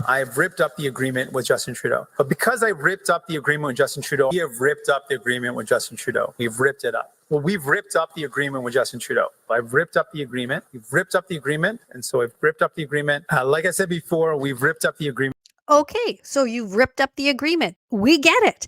I've ripped up the agreement with Justin Trudeau. But because I ripped up the agreement with Justin Trudeau, we have ripped up the agreement with Justin Trudeau. We've ripped it up. Well, we've ripped up the agreement with Justin Trudeau. I've ripped up the agreement. We've ripped up the agreement. And so I've ripped up the agreement. Like I said before, we've ripped up the agreement. Okay, so you've ripped up the agreement. We get it.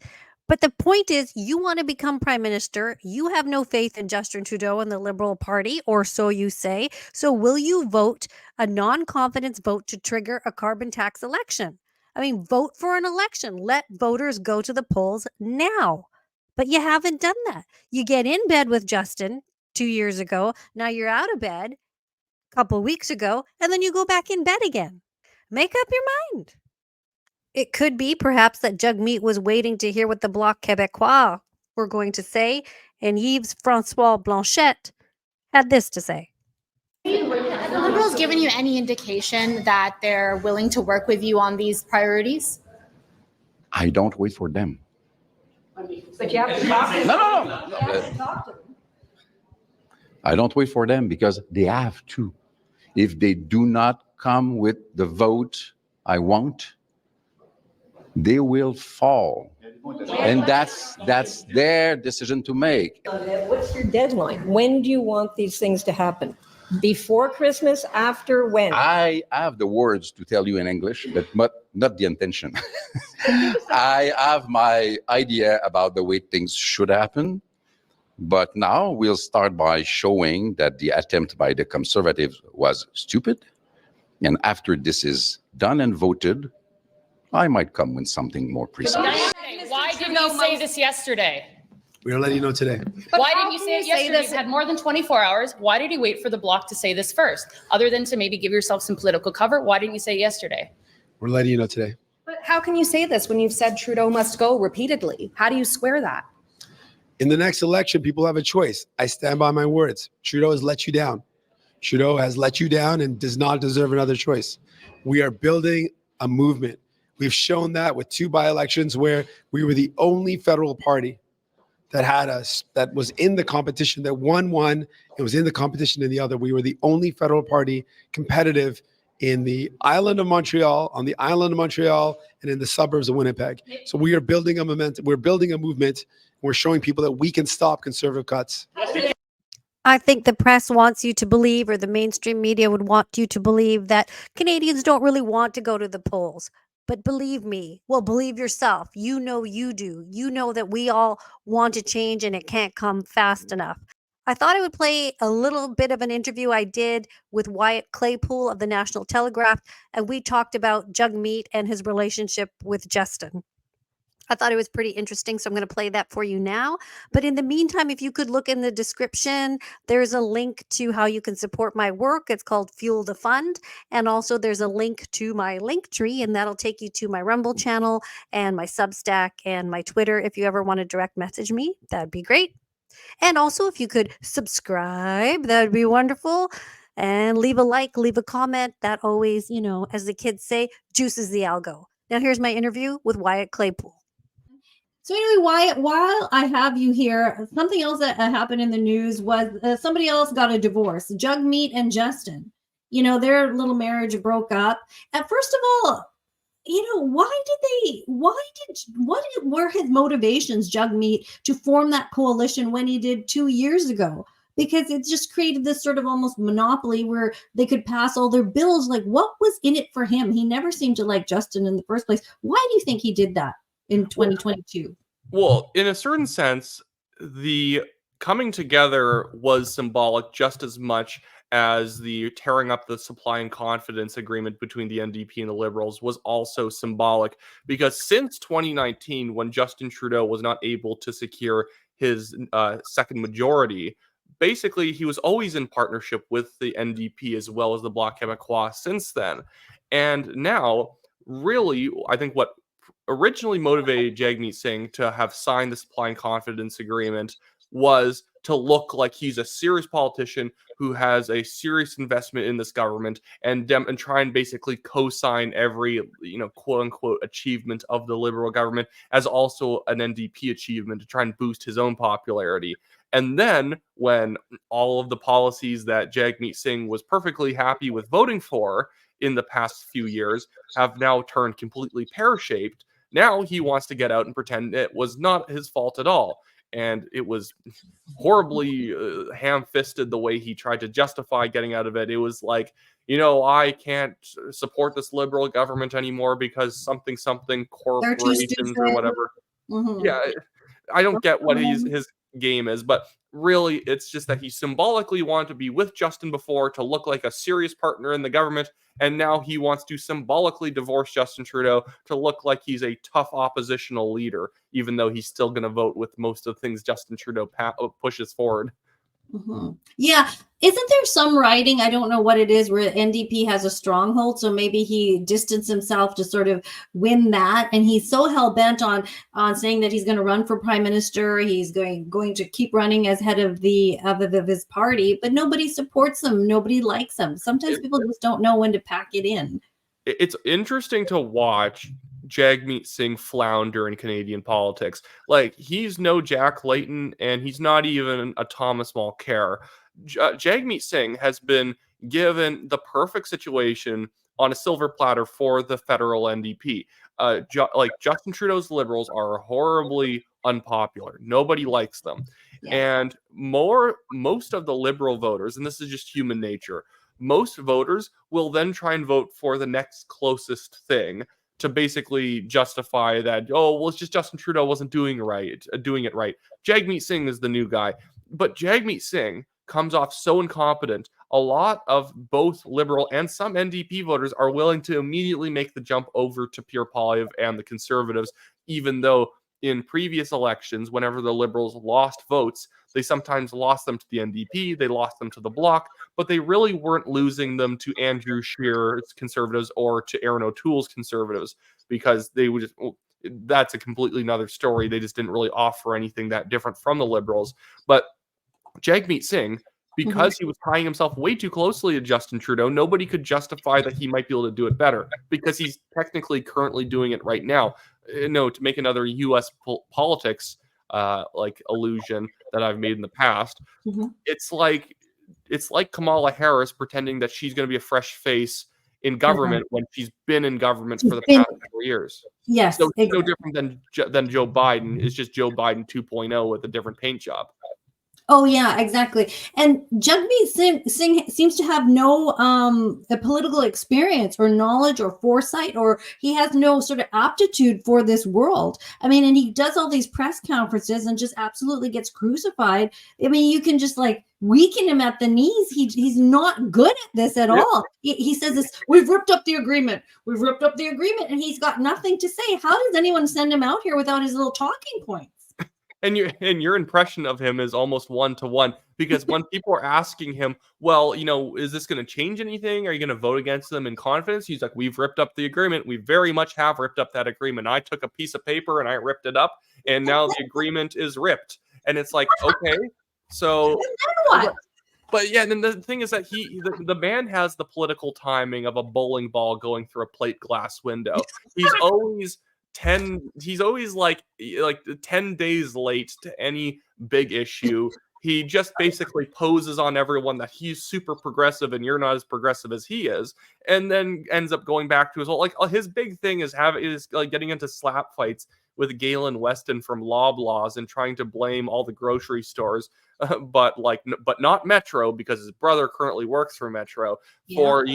But the point is, you want to become prime minister. You have no faith in Justin Trudeau and the Liberal Party, or so you say. So will you vote a non-confidence vote to trigger a carbon tax election? I mean, vote for an election. Let voters go to the polls now. But you haven't done that. You get in bed with Justin 2 years ago. Now you're out of bed a couple of weeks ago, and then you go back in bed again. Make up your mind. It could be perhaps that Jagmeet was waiting to hear what the Bloc Québécois were going to say, and Yves Francois Blanchet had this to say. Have the Liberals given you any indication that they're willing to work with you on these priorities? I don't wait for them. But you have to talk to them. No. I don't wait for them because they have to. If they do not come with the vote I want, they will fall. And that's their decision to make. What's your deadline? When do you want these things to happen? Before Christmas? After? When? I have the words to tell you in English, but not the intention. I have my idea about the way things should happen. But now we'll start by showing that the attempt by the Conservatives was stupid. And after this is done and voted, I might come with something more precise. Why didn't you say this yesterday? We're letting you know today. Why didn't you say it yesterday? You had more than 24 hours. Why did you wait for the Bloc to say this first? Other than to maybe give yourself some political cover, why didn't you say it yesterday? We're letting you know today. But how can you say this when you've said Trudeau must go repeatedly? How do you square that? In the next election, people have a choice. I stand by my words. Trudeau has let you down. Trudeau has let you down and does not deserve another choice. We are building a movement. We've shown that with 2 by-elections where we were the only federal party that had us, that was in the competition, that won one, and was in the competition in the other. We were the only federal party competitive in the island of Montreal, on the island of Montreal, and in the suburbs of Winnipeg. So we are building a momentum. We're building a movement. We're showing people that we can stop conservative cuts. I think the press wants you to believe, or the mainstream media would want you to believe, that Canadians don't really want to go to the polls. But believe me, well, believe yourself. You know you do. You know that we all want to change and it can't come fast enough. I thought I would play a little bit of an interview I did with Wyatt Claypool of the National Telegraph, and we talked about Jagmeet and his relationship with Justin. I thought it was pretty interesting, so I'm going to play that for you now. But in the meantime, if you could look in the description, there's a link to how you can support my work. It's called Fuel the Fund. And also there's a link to my Linktree, and that'll take you to my Rumble channel and my Substack and my Twitter. If you ever want to direct message me, that'd be great. And also, if you could subscribe, that would be wonderful. And leave a like, leave a comment. That always, you know, as the kids say, juices the algo. Now here's my interview with Wyatt Claypool. So anyway, Wyatt, while I have you here, something else that happened in the news was somebody else got a divorce. Jagmeet and Justin, you know, their little marriage broke up. And first of all, you know, what were his motivations, Jagmeet, to form that coalition when he did 2 years ago? Because it just created this sort of almost monopoly where they could pass all their bills. Like, what was in it for him? He never seemed to like Justin in the first place. Why do you think he did that in 2022? Well, in a certain sense, the coming together was symbolic just as much as the tearing up the supply and confidence agreement between the NDP and the Liberals was also symbolic, because since 2019, when Justin Trudeau was not able to secure his second majority, basically he was always in partnership with the NDP as well as the Bloc Québécois since then. And now, really, I think what originally motivated Jagmeet Singh to have signed the supply and confidence agreement was to look like he's a serious politician who has a serious investment in this government, and try and basically co-sign every, you know, quote unquote achievement of the Liberal government as also an NDP achievement to try and boost his own popularity. And then when all of the policies that Jagmeet Singh was perfectly happy with voting for in the past few years have now turned completely pear-shaped. Now he wants to get out and pretend it was not his fault at all. And it was horribly ham-fisted the way he tried to justify getting out of it. It was like, I can't support this liberal government anymore because something They're too corporations or stupid. whatever. Mhm. Yeah, I don't get what his game is, but really it's just that he symbolically wanted to be with Justin before to look like a serious partner in the government, and now he wants to symbolically divorce Justin Trudeau to look like he's a tough oppositional leader, even though he's still going to vote with most of the things Justin Trudeau pushes forward. Mhm. Yeah. Isn't there some writing, I don't know what it is, where NDP has a stronghold? So maybe he distanced himself to sort of win that. And he's so hell-bent on saying that he's going to run for prime minister. He's going to keep running as head of his party, but nobody supports him. Nobody likes him. Sometimes people just don't know when to pack it in. It's interesting to watch Jagmeet Singh flounder in Canadian politics. Like, he's no Jack Layton, and he's not even a Thomas Mulcair. Jagmeet Singh has been given the perfect situation on a silver platter for the federal NDP. Justin Trudeau's Liberals are horribly unpopular. Nobody likes them. Yeah. And most of the Liberal voters, and this is just human nature, most voters will then try and vote for the next closest thing to basically justify that, it's just Justin Trudeau wasn't doing it right. Jagmeet Singh is the new guy. But Jagmeet Singh comes off so incompetent. A lot of both Liberal and some NDP voters are willing to immediately make the jump over to Pierre Poilievre and the Conservatives, even though in previous elections, whenever the Liberals lost votes, they sometimes lost them to the NDP, they lost them to the Bloc, but they really weren't losing them to Andrew Scheer's Conservatives or to Aaron O'Toole's Conservatives, because they would just, that's a completely another story. They just didn't really offer anything that different from the Liberals. But Jagmeet Singh, because he was tying himself way too closely to Justin Trudeau, nobody could justify that he might be able to do it better, because he's technically currently doing it right now. To make another U.S. politics illusion that I've made in the past, it's like Kamala Harris pretending that she's going to be a fresh face in government when she's been in government for the past 4 years. Yes. So it's no different than Joe Biden. It's just Joe Biden 2.0 with a different paint job. Oh yeah, exactly. And Jagmeet Singh seems to have no political experience or knowledge or foresight, or he has no sort of aptitude for this world. I mean, and he does all these press conferences and just absolutely gets crucified. I mean, you can just like weaken him at the knees. He's not good at this at all. He says this, we've ripped up the agreement. We've ripped up the agreement, and he's got nothing to say. How does anyone send him out here without his little talking points? And your impression of him is almost one-to-one, because when people are asking him, well, is this going to change anything? Are you going to vote against them in confidence? He's like, we've ripped up the agreement. We very much have ripped up that agreement. I took a piece of paper and I ripped it up, and now the agreement is ripped. And it's like, okay, so what? But yeah, then the thing is that the man has the political timing of a bowling ball going through a plate glass window. He's always like 10 days late to any big issue. He just basically poses on everyone that he's super progressive and you're not as progressive as he is, and then ends up going back to his big thing is getting into slap fights with Galen Weston from Loblaws and trying to blame all the grocery stores, but not Metro, because his brother currently works for Metro, for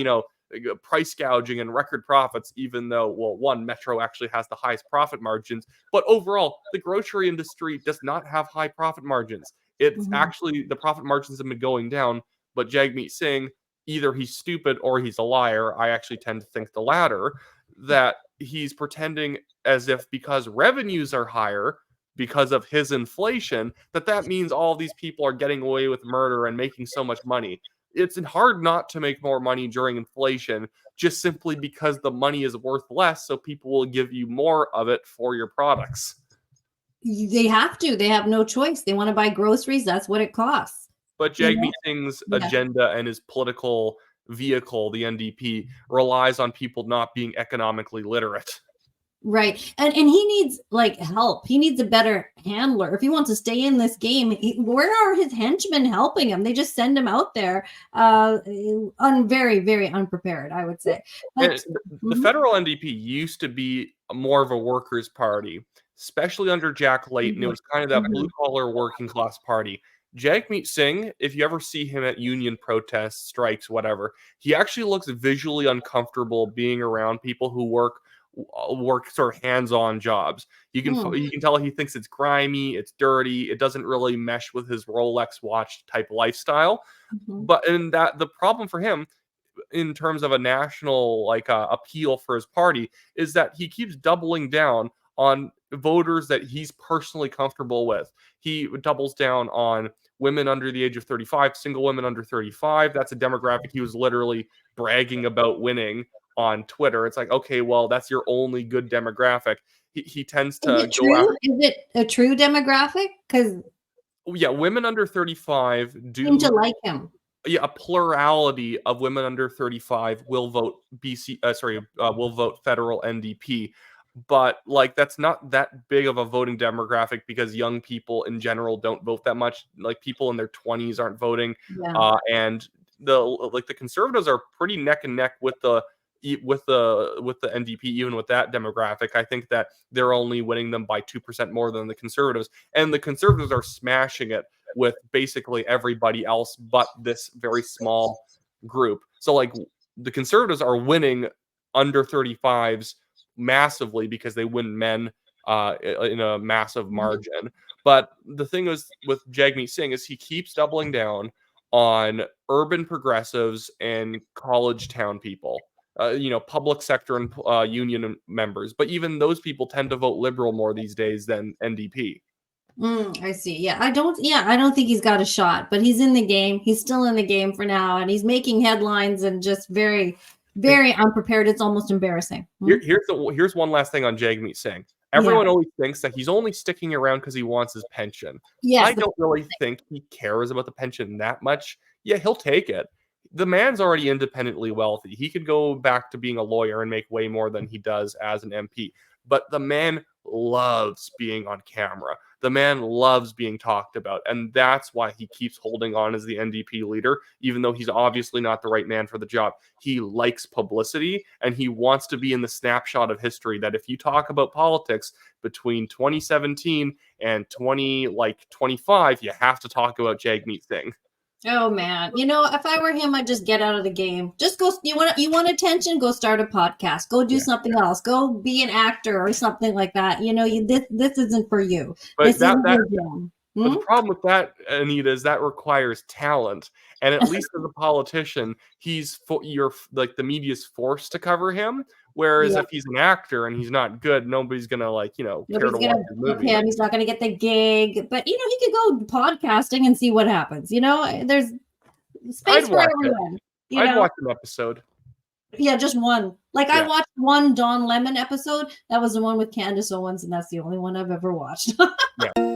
price gouging and record profits, even though, Metro actually has the highest profit margins. But overall, the grocery industry does not have high profit margins. It's actually, the profit margins have been going down. But Jagmeet Singh, either he's stupid or he's a liar. I actually tend to think the latter, that he's pretending as if because revenues are higher because of his inflation, that means all these people are getting away with murder and making so much money. It's hard not to make more money during inflation, just simply because the money is worth less, so people will give you more of it for your products. They have to. They have no choice. They want to buy groceries. That's what it costs. But Jagmeet Singh's agenda and his political vehicle, the NDP, relies on people not being economically literate. Right. And he needs like help. He needs a better handler. If he wants to stay in this game, where are his henchmen helping him? They just send him out there very, very unprepared, I would say. But, The federal NDP used to be more of a workers' party, especially under Jack Layton. It was kind of that blue collar working class party. Jagmeet Singh, if you ever see him at union protests, strikes, whatever, he actually looks visually uncomfortable being around people who work sort of hands-on jobs. You can tell he thinks it's grimy, it's dirty, it doesn't really mesh with his Rolex watch type lifestyle. But in that, the problem for him in terms of a national appeal for his party is that he keeps doubling down on voters that he's personally comfortable with. He doubles down on women under the age of 35, single women under 35. That's a demographic he was literally bragging about winning on Twitter. It's like, okay, well, that's your only good demographic. He tends to Is it true? Is it a true demographic? Because women under 35 do seem to like him. Yeah, a plurality of women under 35 will vote will vote federal NDP. But that's not that big of a voting demographic because young people in general don't vote that much. Like people in their 20s aren't voting. And the conservatives are pretty neck and neck with the NDP, even with that demographic. I think that they're only winning them by 2% more than the conservatives, and the conservatives are smashing it with basically everybody else but this very small group. So the conservatives are winning under 35s massively because they win men in a massive margin. But the thing is with Jagmeet Singh is he keeps doubling down on urban progressives and college town people. Public sector and union members, but even those people tend to vote liberal more these days than NDP. I see. Yeah, I don't think he's got a shot, but he's in the game. He's still in the game for now, and he's making headlines and just very, very unprepared. It's almost embarrassing. Here's one last thing on Jagmeet Singh. Everyone always thinks that he's only sticking around because he wants his pension. Yes, I don't really think he cares about the pension that much. Yeah, he'll take it. The man's already independently wealthy. He could go back to being a lawyer and make way more than he does as an MP. But the man loves being on camera. The man loves being talked about. And that's why he keeps holding on as the NDP leader, even though he's obviously not the right man for the job. He likes publicity, and he wants to be in the snapshot of history that if you talk about politics between 2017 and 2025, you have to talk about Jagmeet Singh. Oh man, if I were him, I'd just get out of the game. Just go. You want attention? Go start a podcast. Go do something else. Go be an actor or something like that. This isn't for you. But but the problem with that, Anita, is that requires talent. And at least as a politician, the media's forced to cover him. Whereas if he's an actor and he's not good, nobody's gonna care to watch the movie. He's not gonna get the gig. But he could go podcasting and see what happens. There's space for everyone. I'd watch an episode. Yeah, just one. I watched one Don Lemon episode. That was the one with Candace Owens, and that's the only one I've ever watched. Yeah.